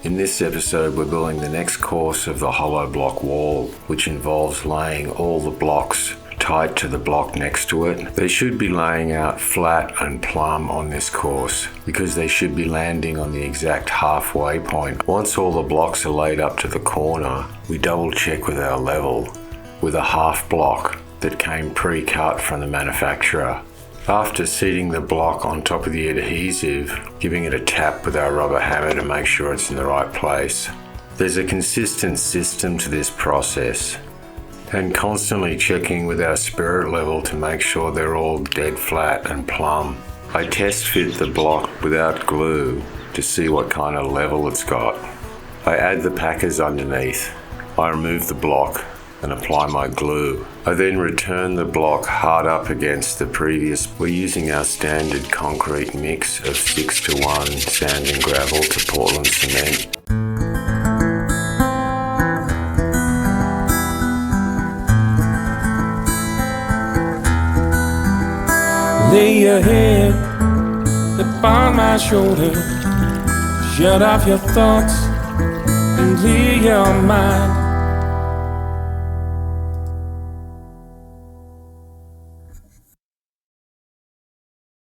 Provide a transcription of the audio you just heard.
In this episode, we're building the next course of the hollow block wall, which involves laying all the blocks tight to the block next to it. They should be laying out flat and plumb on this course because they should be landing on the exact halfway point. Once all the blocks are laid up to the corner, we double check with our level with a half block that came pre-cut from the manufacturer. After seating the block on top of the adhesive, giving it a tap with our rubber hammer to make sure it's in the right place, there's a consistent system to this process, and constantly checking with our spirit level to make sure they're all dead flat and plumb. I test fit the block without glue to see what kind of level it's got. I add the packers underneath. I remove the block and apply my glue. I then return the block hard up against the previous. We're using our standard concrete mix of 6:1 sand and gravel to Portland cement. Lay your head upon my shoulder, shut off your thoughts and clear your mind.